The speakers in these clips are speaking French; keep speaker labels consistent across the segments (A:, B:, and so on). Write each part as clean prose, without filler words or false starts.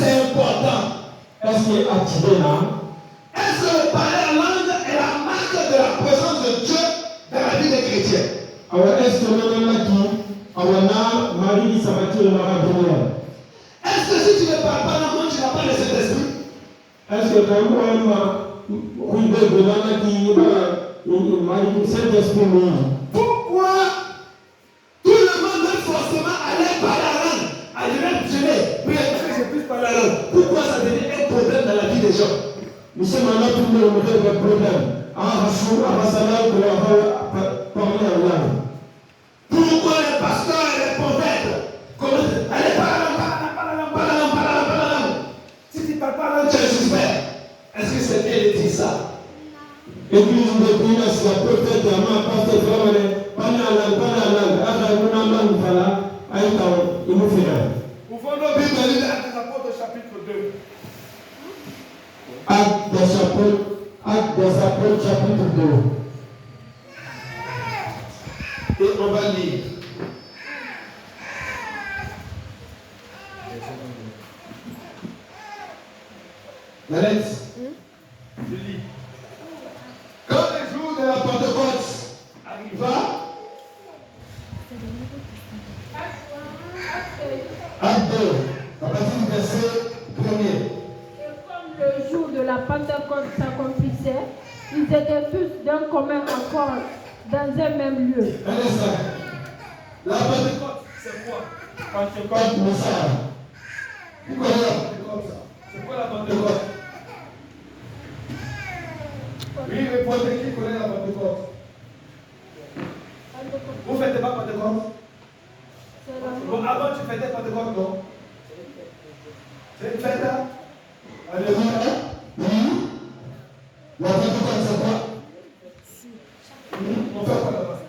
A: c'est important.
B: Est-ce qu'il est activé là?
A: Est-ce que parler en langue est la marque de la présence de Dieu dans la vie des chrétiens?
B: Alors, est-ce que maintenant là qui, alors Marie ça va tuer la radio?
A: Est-ce que si tu ne parles pas la langue, tu n'as pas le Saint-Esprit?
B: Est-ce que quand même, oui, là qui, Marie, Saint-Esprit,
A: pourquoi tout le monde veut forcément aller parler la langue? Allez, je vais que je puisse parler la langue. Pourquoi ça devient un problème dans la vie des gens?
B: Nous sommes maintenant tout le monde avec des problèmes.
A: Pourquoi les pasteurs et les prophètes commencent à aller parler la langue? Si tu ne parles pas la langue, tu es suspect. Est-ce que c'est bien de dire ça?
B: Église de Pina, c'est la prophète, la main, pasteur,
A: Ouvrons nos Bibles dans l'Acte des Apôtres, chapitre 2.
B: Acte des Apôtres, chapitre 2.
A: Et on va lire. La lettre. Je lis. Quand le jour de la Pentecôte arriva, Acte 2, à partir du verset 1er.
C: Et comme le jour de la Pentecôte s'accomplissait, ils étaient tous d'un commun accord dans un même lieu.
A: Un instant. La Pentecôte, c'est quoi?
B: Pentecôte, Messiah.
A: Vous connaissez la Pentecôte, ça? C'est quoi la Pentecôte? Oui, répondez, qui connaît la Pentecôte? Vous ne faites pas Pentecôte? Bon, avant tu faisais Pentecôte, non? C'est une fête, hein? Alléluia.
B: Oui. La Pentecôte, c'est quoi?
A: On fait quoi là-bas?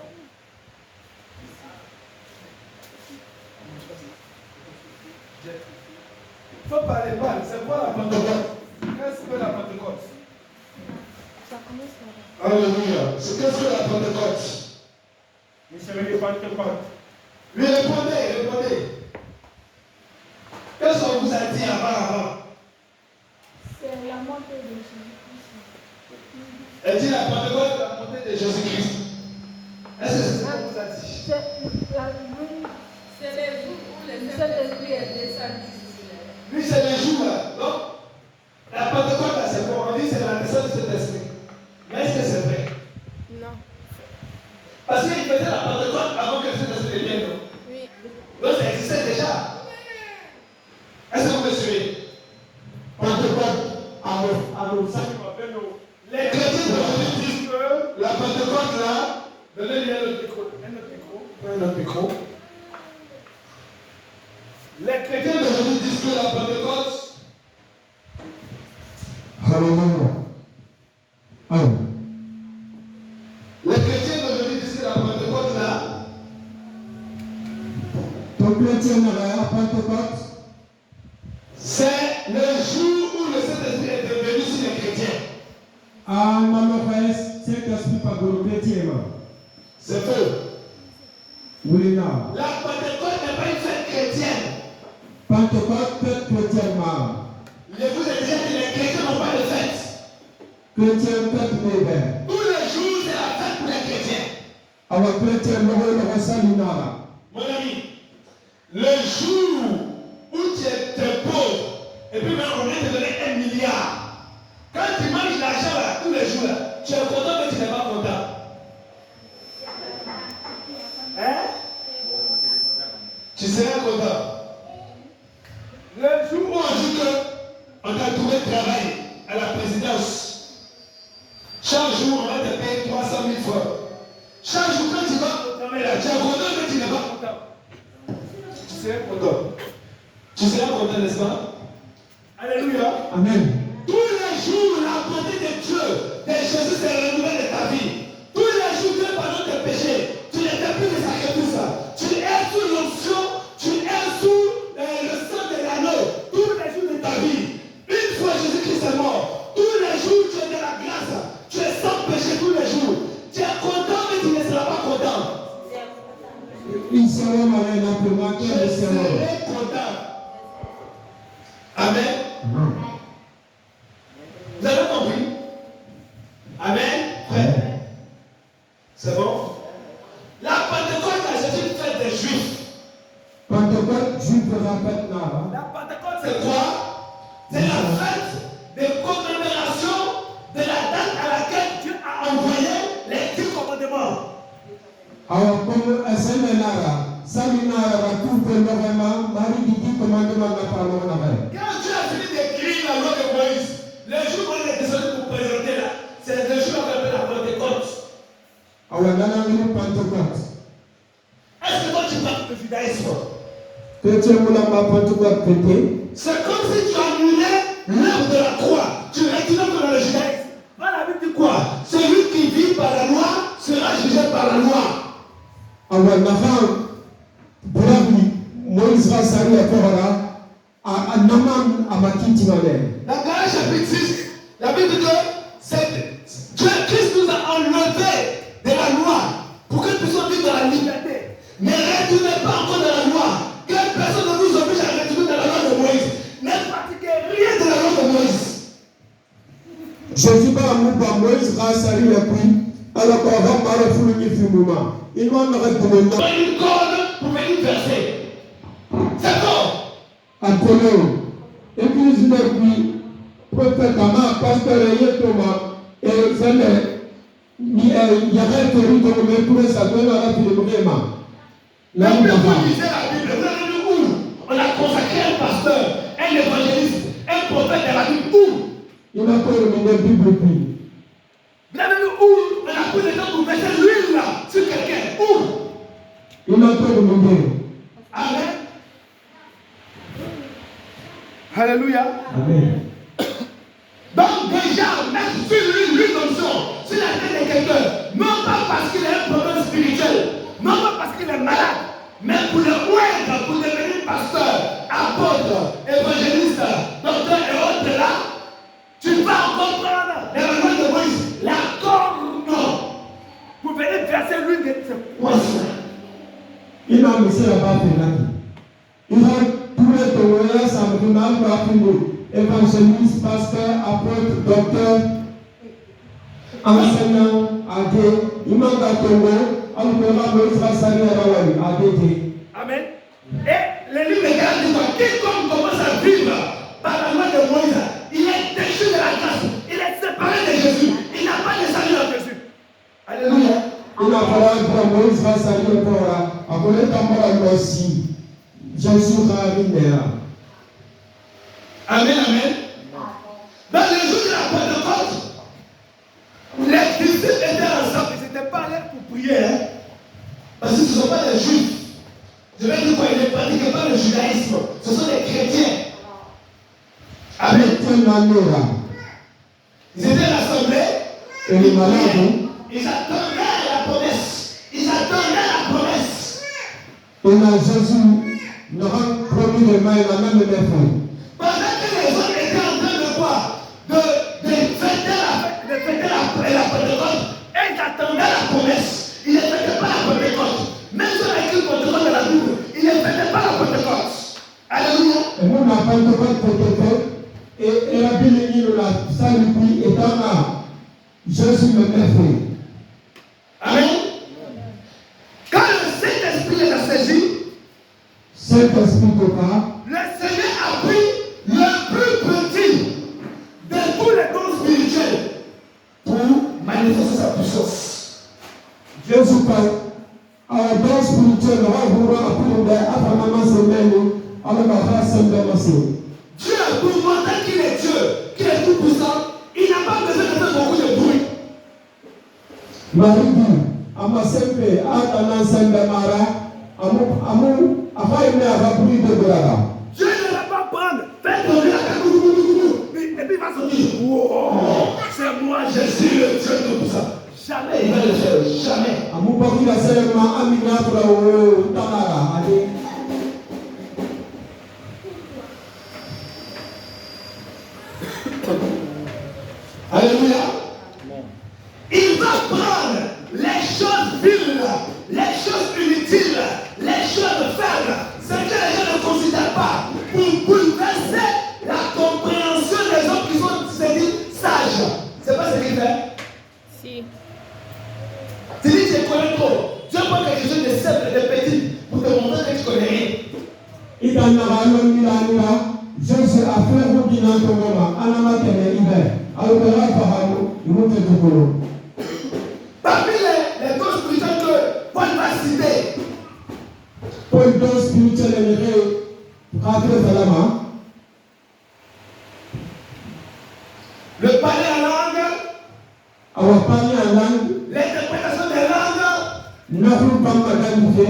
A: Il faut parler mal. C'est quoi la Pentecôte? Qu'est-ce que la Pentecôte?
B: Alléluia. Qu'est-ce que la Pentecôte?
A: Missionnaire de Pentecôte. Oui, répondez. Qu'est-ce qu'on vous a dit avant?
C: C'est la montée de Jésus-Christ.
A: Elle dit la Pentecôte, la montée de Jésus-Christ. Est-ce que c'est ce qu'on vous a dit?
C: C'est les jours où le Saint-Esprit est descendu.
A: Oui, c'est les jours là. Donc, la Pentecôte là, c'est quoi? On dit c'est la naissance de cet esprit. Mais est-ce que c'est vrai?
C: Non.
A: Parce qu'il faisait la Pentecôte avant que cet esprit vienne, non?
C: Oui.
A: Donc ça existait déjà. Est-ce que vous me suivez?
B: Pentecôte,
A: Les chrétiens d'aujourd'hui disent que la Pentecôte là, donnez-lui un autre micro. Les chrétiens d'aujourd'hui disent que la Pentecôte.
B: Alléluia. Amen.
A: Les chrétiens d'aujourd'hui disent que la Pentecôte là.
B: Ton chrétien n'a pas Pentecôte.
A: C'est le jour où le Saint-Esprit est devenu sur les chrétiens.
B: Ah, maman, Saint-Esprit pas pour le chrétien.
A: C'est faux.
B: Oui, non.
A: La Pentecôte n'est pas une fête chrétienne.
B: Pentecôte, fête chrétienne.
A: Je vous ai déjà dit que les chrétiens n'ont pas de fête.
B: Chrétien, fête bébé.
A: Tous les jours, c'est la fête pour les chrétiens.
B: Alors, chrétien, nous avons salué là.
A: Mon ami, le jour où tu es pauvre, et puis même on vient te donner 1 milliard, quand tu manges l'argent là, tous les jours là, tu es content mais tu n'es pas content. Hein? Tu seras content. Le jour où on dit qu'on t'a trouvé travail à la présidence, chaque jour on va te payer 300 000 francs. Chaque jour quand tu vas au travail là, tu es content mais tu n'es pas content. Tu seras content. Tu seras content, n'est-ce pas? Alléluia.
B: Amen.
A: Tous les jours, la bonté de Dieu, de Jésus, c'est le renouvellement de ta vie. Tous les jours, Dieu pardonne tes péchés. Tu n'étais plus de sacrifice. Tu es sous l'onction, tu es sous le sang de l'anneau. Tous les jours de ta vie. Une fois Jésus-Christ est mort, tous les jours, tu es de la grâce. Tu es sans péché tous les jours. Tu es content, mais tu ne seras pas content.
B: Il sera malin, un peu manqué,
A: Je
B: le
A: serai
B: Seigneur.
A: content. Amen. Vous avez compris? Amen. Frère. C'est bon? La Pentecôte, c'est une fête des Juifs.
B: Pentecôte, Juif rappelle là.
A: La Pentecôte, c'est quoi? C'est la fête de commémoration de la date à laquelle Dieu a envoyé les 10 commandements.
B: Alors, comme un seul nara, ça lui n'a tout vraiment, Marie dit 10 commandements n'a pas le même.
A: Quand Dieu a fini d'écrire la loi de Moïse, le jour où il est descendu pour présenter là, c'est le jour où on appelle la Pentecôte.
B: Alors, on a une Pentecôte.
A: Est-ce que toi tu parles de judaïsme? C'est comme si tu annulais l'œuvre de la croix. Tu retournes dans le judaïsme. La Bible dit quoi? Celui qui vit par la loi sera jugé par la loi.
B: Alors, Moïse va saluer à Naman à Makiti.
A: Dans Galates chapitre 6, la Bible dit que Christ nous a enlevé de la loi pour que nous puissions vivre dans la liberté. Ne retournez pas encore dans la loi. Que personne ne vous oblige à retourner dans la loi de Moïse. Ne pratiquez rien de la loi de Moïse.
B: Jésus va à Moïse va saluer le prix. Alors qu'on va parler pour le film. Il va me répondre.
A: Une corde pour venir verser. C'est bon.
B: Apollo, église de lui, prophète Ama, pasteur Thomas, et Zélé, il y avait un territoire, mais pour ça, il y a un vraiment. Là,
A: vous lisez la Bible, vous avez vu où on a consacré un pasteur, un évangéliste, un prophète de la Bible. Où
B: il n'a pas remis la Bible puis.
A: Vous avez vu où on a pris le temps pour mettre l'huile là sur quelqu'un. Où
B: Il n'a pas remis.
A: Amen. Alléluia.
B: Amen.
A: Donc déjà, mettre sur l'huile d'onction, sur la tête de quelqu'un, non pas parce qu'il a un problème spirituel, non pas parce qu'il est malade, mais pour le oindre, pour devenir pasteur, apôtre, évangéliste, docteur et autres là, tu vas encore prendre l'événement de Moïse, la corne, pour venir verser l'huile de ce poisson.
B: Il a mis ça là-bas. Il a tous les témoignages, ça me demande à évangéliste, pasteur, apôtre, docteur, enseignant, athée, il m'a gâté, alors que Moïse va saluer à athée.
A: Amen. Et le livre de Galates dit quoi? Quiconque commence à vivre par la loi de Moïse, il est déchu de la grâce, il est séparé de Jésus, il n'a pas de salut en Jésus. Alléluia.
B: Il a fallu que Moïse va saluer pour là. Après le temps aussi, Jésus va arriver.
A: Amen, amen. Dans le jour de la Pentecôte, les disciples étaient ensemble, ils n'étaient pas allés pour prier, hein? Parce que ce ne sont pas des juifs. Je vais dire quoi, ils ne pratiquent pas le judaïsme, ce sont des chrétiens. Amen. Ils étaient rassemblés,
B: et les malades,
A: ils attendaient la promesse. Ils attendaient la promesse.
B: et là, Jésus nous rend promis de main la même défaut.
A: Pendant que les autres étaient en train de quoi? De fêter la Pentecôte, et ils attendaient la promesse. Ils ne fêtaient pas la Pentecôte. Même si on a écrit Pentecôte dans la Bible, ils ne fêtaient pas la Pentecôte. Alléluia.
B: Et nous, la Pentecôte peut être et la Bible dit la salut étant là. Jésus me fait.
A: Amen. Quand le Saint-Esprit les a saisis,
B: Saint-Esprit pas.
A: le Seigneur a pris le plus petit de tous les dons spirituels pour manifester sa puissance.
B: Jésus parle. Alors, dans le spirituel, on va vouloir apprendre à maman semaine, alors on va s'embrasser.
A: Dieu, pour montrer qu'il est Dieu, qu'il est tout puissant, il n'a pas besoin de faire beaucoup de bruit.
B: Marie dit, à ma sempe, à ta ensemble Mara, à faire une bruit de Brada.
A: Dieu ne va pas prendre, faire tomber la tête, et puis il va se dire, wow, c'est moi, je suis le Dieu tout puissant. Jamais il va le faire, jamais.
B: À mon pari, la seulement Amina pour la Tamara. Allez.
A: Alléluia. Il va prendre les choses viles, les choses inutiles, les choses faibles, ce que les gens ne considèrent pas, pour bouleverser la
B: affaire au bilan de Roma, Anama Kene Iber, Alubera Faharo, Imonte Tokolo.
A: Parmi les dons spirituels que Paul va citer,
B: Paul don spirituel et Radre Salama,
A: le parler en langue,
B: avoir parlé en langue,
A: l'interprétation des langues,
B: Nahu Bamba Danité,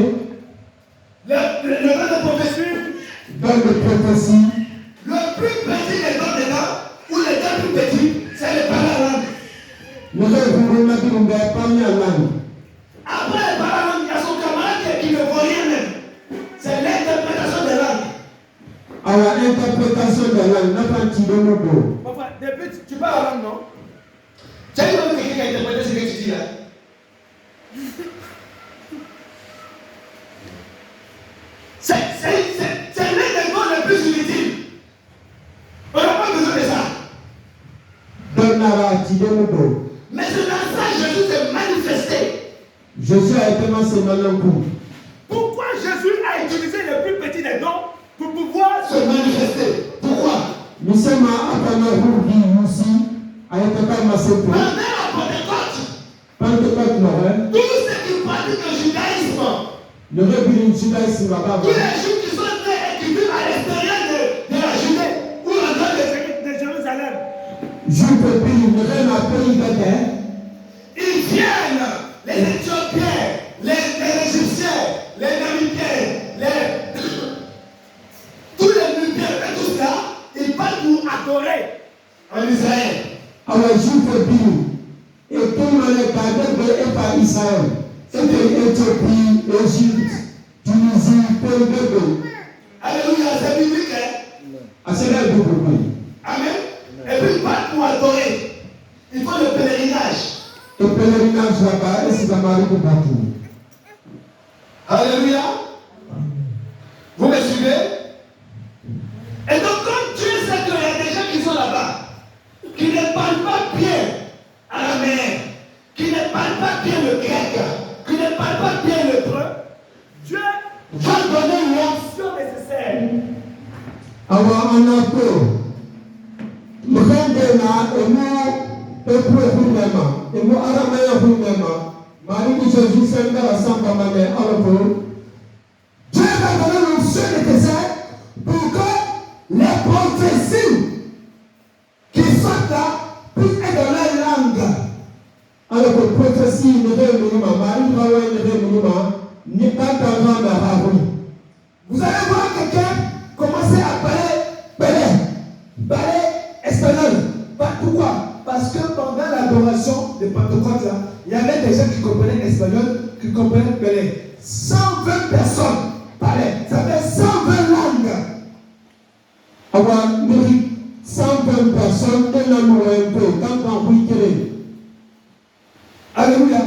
A: le don de prophétie,
B: dans de prophétie,
A: le plus petit des dons dedans, ou les deux plus petits, c'est le parler en langue.
B: nous avons parlé en langue.
A: Après le parler en langue, il y a son camarade qui ne voit rien même. C'est l'interprétation des langues.
B: Alors, interprétation de la langue, n'a pas tiré le mot.
A: Papa, depuis tu parles en langue, non? Tu as vu quelqu'un qui a interprété ce que tu dis là? C'est l'un des mots les plus inutiles. On n'a pas besoin de ça.
B: Donnara tiré le mot.
A: Mais c'est dans ça que Jésus s'est manifesté.
B: Jésus a été lancé maintenant pour.
A: Pourquoi Jésus a utilisé le plus petit des dons pour pouvoir se manifester? Pourquoi?
B: Nous sommes à Apanahouri aussi, a été commencé pour.
A: Pendant la Pentecôte,
B: Pentecôte, non,
A: tous ceux qui pratiquent le judaïsme,
B: le rébellion judaïsme là-bas.
A: tous les Juifs qui sont nés et qui vivent à l'extérieur de la Judée ou en dehors de Jérusalem,
B: Juif et pays, le règne à pays de terre.
A: ils viennent, les Éthiopiens, les Égyptiens, les Namibiens, tous les Nubiens et tout ça, ils partent pour adorer en Israël.
B: Alors, Juif et pays, et tout le monde est gardé par Israël. C'était Éthiopie, Égypte, Tunisie, pays de pays.
A: Alléluia, c'est biblique, hein?
B: À ce là, il faut comprendre.
A: Amen. Et puis ils partent pour adorer. Il faut le pèlerinage.
B: Le pèlerinage là-bas, et c'est la Marie de partout.
A: Alléluia. Vous me suivez? Et donc, comme Dieu sait qu'il y a des gens qui sont là-bas, qui ne parlent pas bien araméen, qui ne parlent pas bien le grec, qui ne parlent pas bien l'hébreu, Dieu va donner l'onction nécessaire.
B: Alors, on a peur. Le rendez-là, et moi, hébreu vous-même, et moi, araméen vous-même, Marie de Jésus, c'est la Santa Marie, alors Dieu va donner l'onction nécessaire pour que les prophéties qui sont là puissent être dans leur langue. Alors que prophétie ne veut minimum, Marie va voir ne veut minimum, n'est pas dans la langue. Vous allez voir quelqu'un commencer à parler espagnol. Pourquoi? Parce que pendant l'adoration de Pentecôte, il y avait des gens qui comprenaient espagnol, qui comprenaient belé. 120 personnes parlaient. Ça fait 120 langues. Alors, 120 personnes, et l'amour un peu, quand on veut. Alléluia.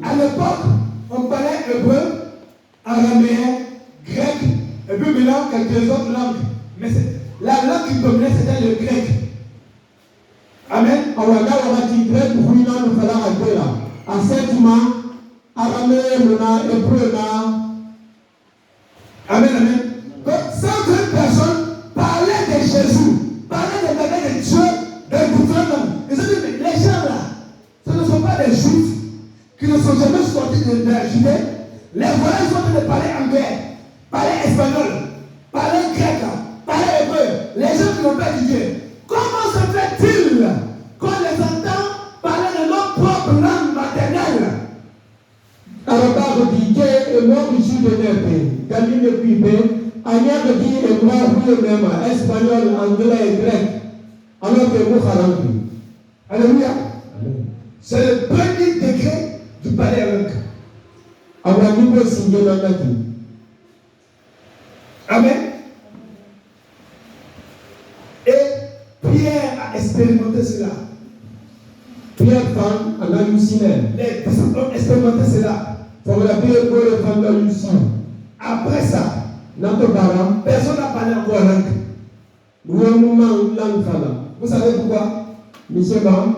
B: À l'époque, on parlait hébreu, araméen, grec, et puis maintenant quelques autres langues. Mais la langue qui dominait, c'était le grec. Amen. On va dire grec, pour nous, nous faisons un peu là. À cet moment, araméen, hébreu, amen, amen. Donc, 120 personnes parlaient de Jésus, parlaient de la de Dieu, de gouvernement. Ils ont dit, mais les gens là, ce ne sont pas des juifs qui ne sont jamais sortis de la Judée. Les voyageurs sont en train de parler anglais, parler espagnol, parler grec, parler hébreu. Les gens qui n'ont pas dit Dieu. Comment se fait-il qu'on les entend parler de notre propre langue maternelle? Alors, dit et moi, je suis de l'Europe. Camille de Pibé, Agnès dit et moi, vous même, espagnol, anglais et grec. Alors que vous, Harambi. Alléluia. C'est le premier degré du palais à langue. Alors, nous pouvons signer dans la vie. Amen. Et Pierre a expérimenté cela. Pierre fan en halluciné. Les disciples ont expérimenté cela. Pour la Pierre pour le fan d'halluciné. Après ça, notre parent, personne n'a parlé encore langue. Vous savez pourquoi? Monsieur Baron?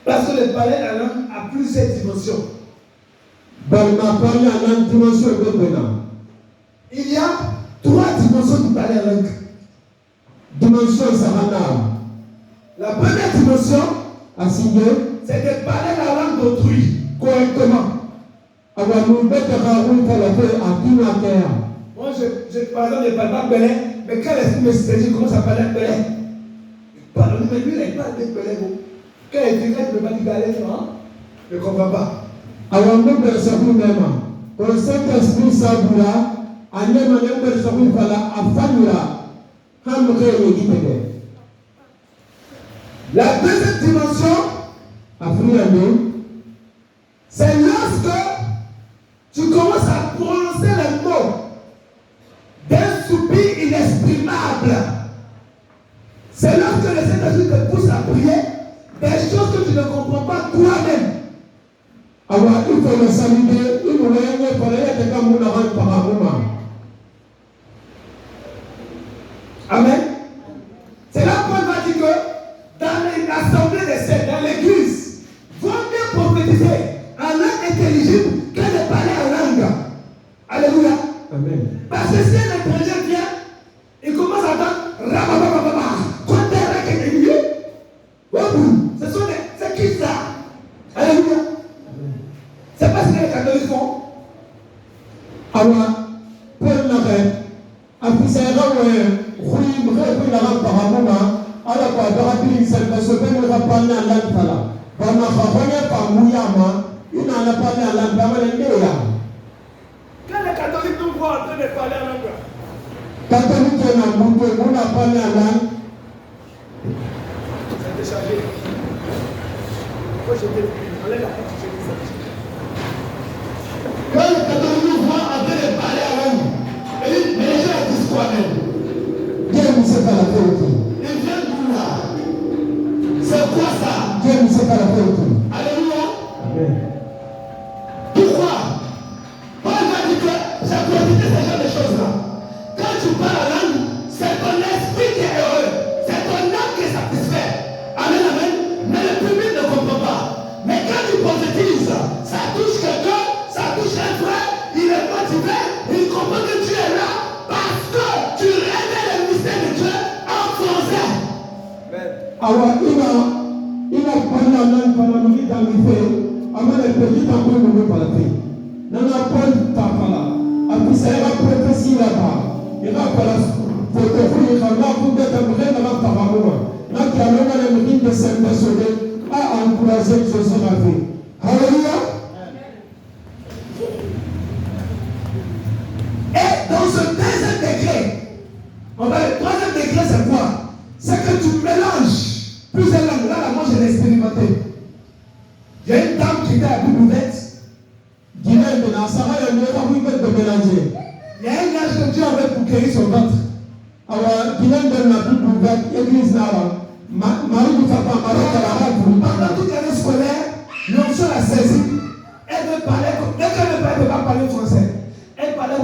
B: Parce que le parler la langue a plusieurs dimensions. Il y a 3 dimensions du parler la langue. dimension Sarana.
A: La première dimension,
B: Assigné.
A: c'est de parler la langue d'autrui correctement.
B: Avoir nous mettre à route à la paix à tout la terre.
A: Moi, par exemple, je ne parle pas belin, mais quand l'esprit me saisit, je commence à parler belin. Mais lui, il parle de belin. Quand il dit que je ne peux pas dire galère, non, je ne comprends pas.
B: Avoir nous mettre à vous même. Pour le Saint-Esprit Saboula, à même à mettre à vous à Fanula, Hamre et Guinée.
A: La deuxième dimension, c'est lorsque tu commences à prononcer les mots d'un soupir inexprimable. C'est lorsque le Saint-Esprit te pousse à prier des choses que tu ne comprends pas toi-même.
B: Alors, il faut le saluer, il faut le parler avec un mot par un moment.
A: Amen. C'est là qu'on va dire que dans l'assemblée des saints, dans l'église, vaut mieux prophétiser en langue intelligible que de parler en langue. Alléluia.
B: Amen.
A: Parce que si un étranger vient, il commence à entendre rababababa, c'est qui ça? Alléluia. C'est pas ce que les catholiques font.
B: Alors, Paul Naret, après ça, il la rampe par un moment. Alors, quand il s'est fait, il va parler en langue. Quand on a par Mouyama, il n'en a parlé en langue.
A: Quand les catholiques nous voient en train de parler en langue,
B: catholique est en Moutou, on a parlé en langue.
A: c'est déchargé. Moi, je t'ai dit, enlève la porte, je dis ça.
B: Quand les catholiques nous voient en train de parler en langue, mais les gens disent quoi même? Dieu ne sait pas la vérité.
A: Ils viennent d'où là? C'est quoi ça?
B: Dieu ne sait pas la vérité.
A: Alléluia.
B: Amen.
A: Pourquoi? Paul va dire que j'ai profité de ce genre de choses-là. Quand tu parles en langue, c'est ton esprit qui est heureux. C'est ton âme qui est satisfait. Amen, amen. Mais le public ne comprend pas. Mais quand tu prophétises, ça touche quelqu'un, ça touche un frère, il est motivé, il comprend que tu es là parce que tu révèles le mystère de Dieu en français.
B: Alors, il a parlé en langue pendant le temps il fait, avant le petit temps pour nous parler. Nous n'avons pas de temps là. Après ça, il va prophétiser là-bas. Il va parler pour te faire, il va pour te faire dans la parole. Là, il y a le même de Saint-Esprit à encourager Jésus à vie. Alléluia.
A: Et dans ce deuxième degré, le troisième degré, c'est quoi? C'est que tu mélanges plusieurs langues. Là, moi, je l'ai expérimenté. Il y a une dame qui était à Bible ouverte.
B: Guinée de Nassara, il y a de mélanger.
A: Il y a un âge que Dieu avait pour guérir son ventre.
B: Alors, Guinée de la Bible ouverte, l'église là, Marie du Papa, Marie de la Rabe.
A: Pendant toute l'année scolaire, l'onction l'a saisie. Elle veut parler, dès qu'elle ne peut pas parler français. Elle parlait,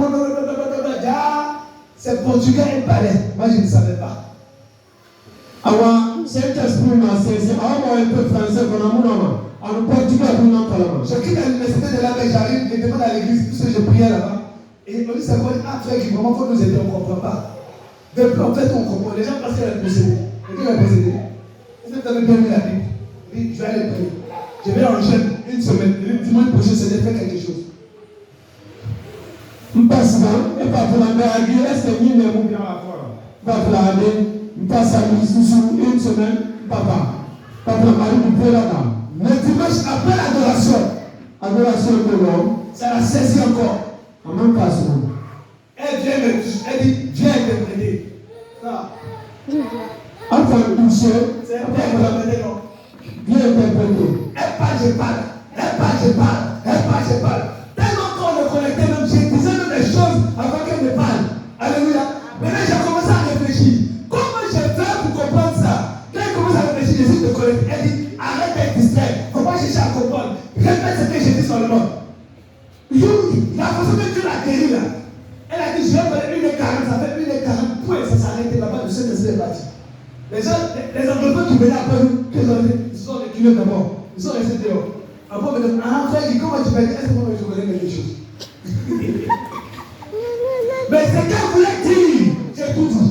A: c'est portugais, elle parlait. Moi, je ne savais pas.
B: Alors, Saint-Esprit m'a saisi. Alors, un peu français, en portugais, on n'en parle pas.
A: Je quitte l'université de la paix, j'arrive, je demande à l'église, puisque je priais là-bas. Et on dit, c'est quoi? Ah, frère, qui vraiment faut nous aider, on ne comprend pas. Depuis, en fait, on comprend. Les gens pensent qu'elle est possédée. Et qui est possédée? Est-ce que vous avez bien lu la Bible? Oui, je vais aller prier. Je vais enchaîner une semaine. Le dimanche prochain, c'est de faire quelque chose.
B: Mpasse et pas pour la mer à Dieu, est-ce que nous ne pouvons pas voir? Pas pour la mer, mpasse à une semaine, papa. Pas pour la Marie du Père là-bas.
A: Le dimanche, après l'adoration,
B: adoration de l'homme,
A: ça la saisit encore.
B: en même pas ça.
A: Elle vient me toucher, elle dit, viens interpréter. Ça.
B: Enfin, toucher,
A: C'est bien interpréter, non?
B: viens interpréter.
A: Elle parle, je parle. Elle parle, je parle. Elle parle, je parle. Tellement qu'on le connectait, même je disais même des choses avant qu'elle me parle. Alléluia. Maintenant, j'ai commencé à réfléchir. Comment je fais pour comprendre ça? Quand elle commence à réfléchir, j'essaie de connecter. Elle dit, arrête d'être distrait. Faut pas chercher à comprendre. Répète ce que j'ai dit seulement. La façon que Dieu l'a guéri là. Elle a dit, je vais faire 1h40, ça fait 1h40, point, ça s'arrête là-bas, de ce que c'est parti. Les gens, les enfants qui venaient après nous, ils sont reculés d'abord. Ils sont restés dehors. Après, ils me disent, ah frère, comment tu m'as dit? Est-ce que moi je connais quelque chose? Mais c'est qu'elle voulait dire, j'ai tout dit.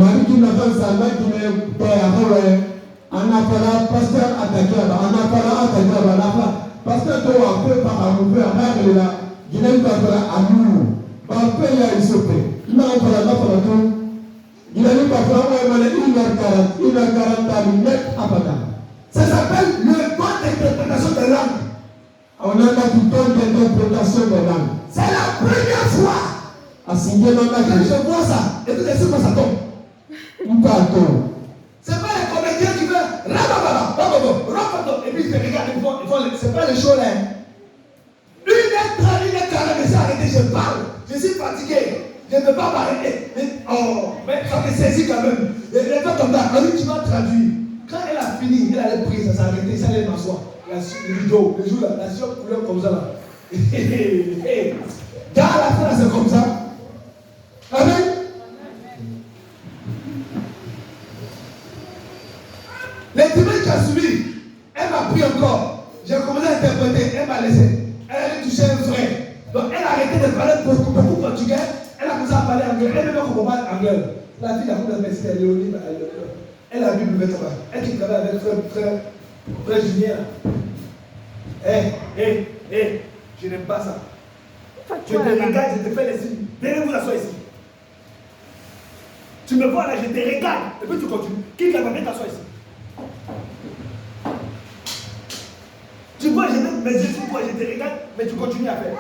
B: Marie qui n'a pas sa main qui n'est pas à Hawaï. On a parlé pasteur attaqué là-bas. On a parlé attaqué là-bas. Pasteur toi un peu par amour à Hawaï là. Il n'a pas parlé amour. Par peu il a isopé. Il n'a pas parlé tout. Il a dit pas parlé mais il a 40 minutes à Pada.
A: Ça s'appelle le don d'interprétation des langues.
B: On a là du don d'interprétation des langues.
A: C'est la première fois.
B: À signer dans la
A: Quand je vois ça, et puis c'est quoi ça tombe. C'est pas les comédiens qui veulent et puis ils te regardent, c'est pas les shows là. 1h30, 1h40, mais c'est arrêté, je parle. Je suis fatigué. Je ne peux pas m'arrêter. Mais ça me saisit quand même. Et les gens comme ça, tu vas traduire. Quand elle a fini, elle allait prier, ça s'est arrêté, ça allait m'asseoir. Le rideau, le jour là, la sueur couleur comme ça là. Dans la fin, c'est comme ça. Amen. Les dimanches qui a suivi, elle m'a pris encore. J'ai commencé à interpréter, elle m'a laissé. Elle allait toucher un frère. Donc elle a arrêté de parler beaucoup portugais. Elle a commencé à parler anglais. Elle ne veut pas qu'on parle anglais. La fille a commencé à Léonie. Elle a vu le vêtement. Elle qui travaille avec frère Julien. Je n'aime pas ça. Je te regarde, je te fais les signes. Venez vous asseoir ici. Tu me vois là, je te regarde. Et puis tu continues. Quitte la viens t'asseoir ici. Tu vois, je mets mes yeux sur toi, je te regarde, mais tu continues à faire.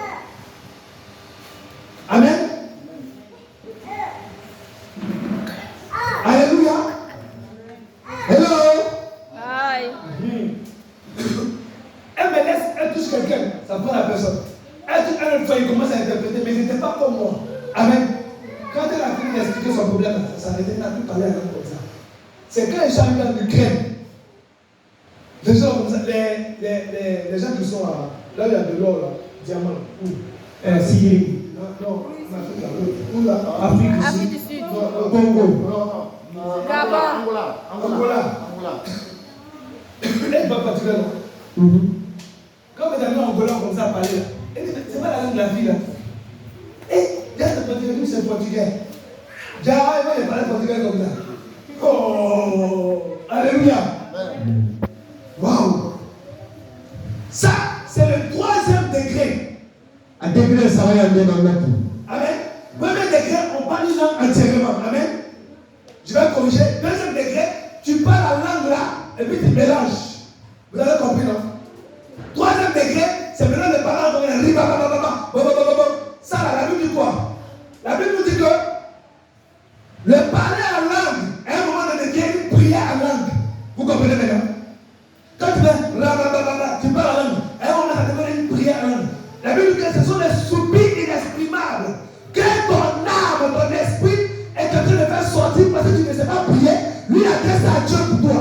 A: Amen. Alléluia. Hello.
C: Aïe.
A: Elle me laisse, elle touche quelqu'un, ça prend la personne. Elle touche un autre fois, il commence à interpréter, mais il n'était pas comme moi. Amen. Quand elle a fini d'expliquer son problème, ça s'arrêtait, elle n'a plus parlé à comme ça. C'est quand les gens viennent de crème. Les gens comme ça, les gens qui sont là où il y a de l'or, là, diamant, où Syrie. Non, où là, Afrique
C: du Sud.
A: Congo.
C: Gabon.
A: Angola. Elle va partir là. Quand vous avez un Angola comme ça à parler là, c'est pas la langue de la vie là. Et il y a des portugais, nous c'est portugais. Déjà, il va parler portugais comme ça. Oh, alléluia. Waouh. Ça, c'est le 3e degré.
B: À degré, ça va y aller dans la vie.
A: Amen. Premier degré, on parle une langue entièrement. Amen. Je vais corriger. 2e degré, tu parles la langue là, et puis tu mélanges. Vous avez compris, non? 3e degré, c'est maintenant de parler en riba. Ça, la Bible dit quoi? La Bible nous dit que le parler en langue, à un moment donné, il y a une prière en langue. Vous comprenez maintenant? Quand tu fais tu parles en langue, à un moment donné, il y a une prière en langue. La Bible dit que ce sont des soupirs inexprimables. Que ton âme, ton esprit est en train de faire sortir parce que tu ne sais pas prier, lui adresse à Dieu pour toi.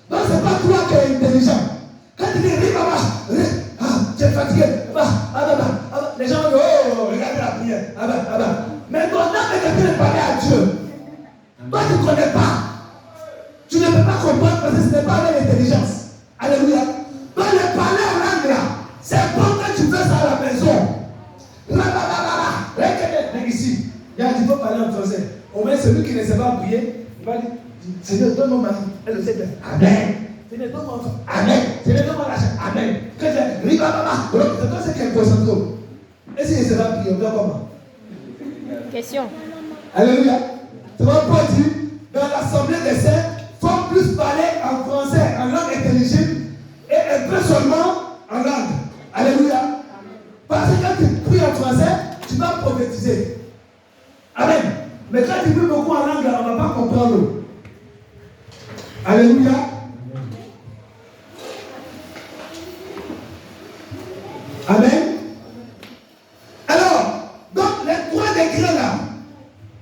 A: Donc c'est pas toi qui es intelligent. Quand tu dis tu es fatigué, les gens vont dire, oh, regardez la prière. Mais ton âme est en train de parler à Dieu. Toi tu ne connais pas. Tu ne peux pas comprendre parce que ce n'est pas avec l'intelligence. Alléluia. Donc le parler en langue là, c'est bon que tu fais ça à la maison. Regarde ici. Il y a dit, il faut parler en français. Au moins celui qui ne sait pas prier, il va dire, Seigneur, donne-moi ma vie. Elle le sait bien. Amen. Seigneur, donne-moi enfant. Amen. Seigneur, donne-moi l'argent. Amen. Quand je dis, c'est toi qui es concentré. Et si il ne sait pas prier, on doit comment?
C: Question.
A: Alléluia. C'est mon point de vue. Dans l'assemblée des saints, il faut plus parler en français, en langue intelligible, et un peu seulement en langue. Alléluia. Parce que quand tu pries en français, tu vas prophétiser. Amen. Mais quand tu pries beaucoup en langue, on ne va pas comprendre. Alléluia. Amen. Alors, donc les 3 degrés là,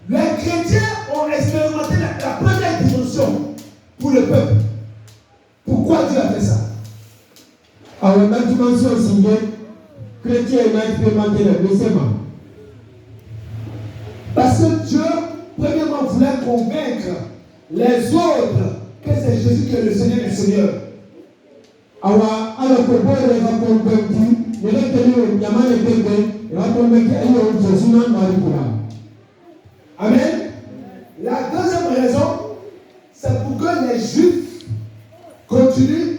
A: les chrétiens ont expérimenté la première dimension pour le peuple. Pourquoi Dieu a fait ça?
B: Alors, la dimension signée, chrétien a expérimenté le deuxième.
A: Parce que Dieu, premièrement, voulait convaincre les autres que c'est Jésus qui est le Seigneur des Seigneurs.
B: Alors, que bon, il va convaincre, il va tenir Yaman et Bébé, il va convaincre Jésus dans Marie.
A: Amen. La deuxième raison, les Juifs continuent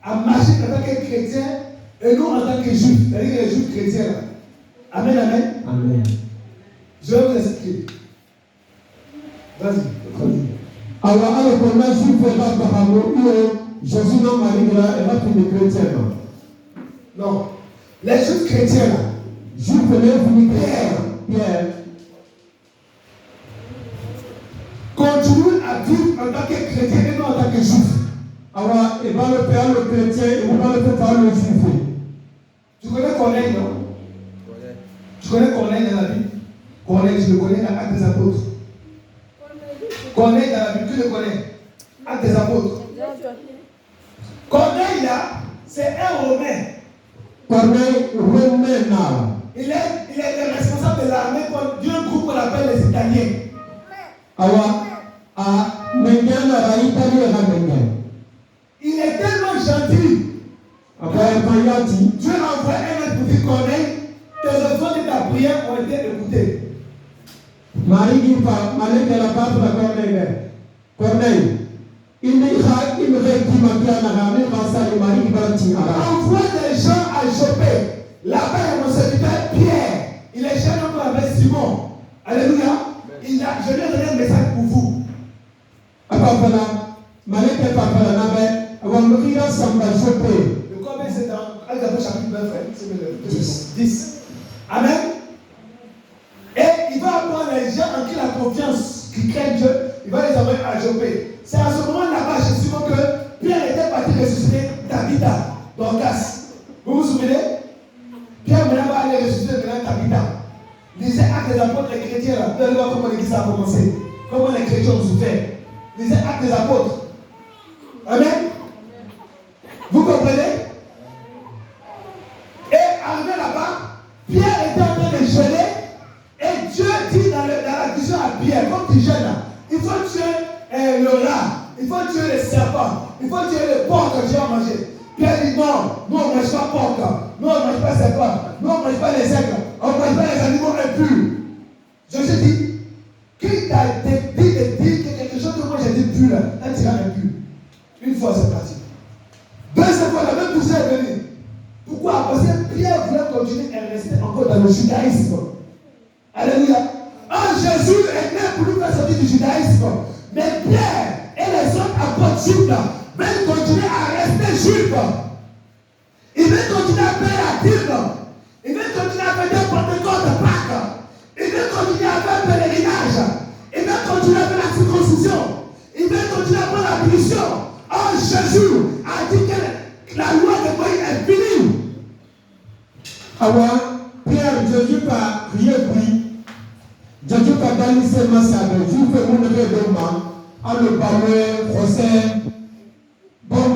A: à marcher en tant que chrétiens et nous en tant que Juifs. C'est-à-dire les Juifs chrétiens. Là. Amen, amen.
B: Amen.
A: Je vais vous expliquer. Vas-y.
B: Alors, on a Juif et Abraham, Jésus n'a pas dit là, et là, tu es chrétien.
A: Non. Les Juifs chrétiens là.
B: Juif et Pierre.
A: Continue à vivre en tant que chrétien et non en tant que juif.
B: Alors, et va le faire le chrétien, et on va le faire le juif.
A: Tu connais Corneille, non? Tu connais Corneille dans la Bible? Corneille, je le connais dans Actes des Apôtres. Corneille dans la Bible, tu le connais? Actes des Apôtres. Corneille là, c'est un Romain.
B: Corneille, Romain.
A: Il est le responsable de l'armée d'un groupe qu'on appelle les Italiens.
B: Alors, à Mengan,
A: il est tellement gentil. Dieu a envoyé un autre pour dire Corneille, tes efforts de ta prière ont été écoutés.
B: Marie dit pas, Marie de la part de la Corneille. Corneille, il me dit
A: envoie des gens à Jopé. Là-bas, il y a mon serviteur Pierre. Il est jeune homme avec Simon. Alléluia. Je lui ai donné un message pour vous. Le combien c'est dans Actes chapitre 20, frère? 10. Amen. Et il va apprendre les gens en qui la confiance, qui craignent Dieu, il va les envoyer à Jopé. C'est à ce moment là-bas, chez Simon, que Pierre était parti ressusciter Tabitha, Dorcas. Vous vous souvenez? Pierre maintenant va aller ressusciter Tabitha. Lisez Actes des Apôtres, les chrétiens là. Vous allez voir comment l'église a commencé. Comment les chrétiens ont souffert. Lisez Actes des Apôtres. Amen. Vous comprenez? Et arrivé là-bas, Pierre était en train de jeûner. Et Dieu dit dans la vision à Pierre, comme tu jeûnes là, il faut tuer le rat, il faut tuer le serpent, il faut tuer le porc que tu vas manger. Pierre dit non, nous on ne mange pas porc, nous on ne mange pas serpent, nous on ne mange pas les aigles, on ne mange pas les animaux impurs. Jésus dit, qui t'a dit de dire que quelque chose que moi j'ai dit pur là, là tu seras impur. Une fois c'est parti. Deuxième fois, la même poussée est venue. Pourquoi? Parce que Pierre voulait continuer et rester encore dans le judaïsme. Alléluia. Jésus est né pour nous faire sortir du judaïsme. Mais Pierre et les autres apôtres juifs veulent continuer à rester juifs. Ils veulent continuer à payer la dîme. Ils veulent continuer à faire des Pentecôtes de Pâques. Ils veulent continuer à faire le pèlerinage. Ils veulent continuer à faire la circoncision. Ils veulent continuer à prendre la punition. Jésus a dit que la loi de Moïse est finie.
B: Alors, Pierre, Jésus n'a rien pris. Jésus n'a pas dit que c'est ma sœur. Jésus fait mon rêve de main. À le parler, José, bon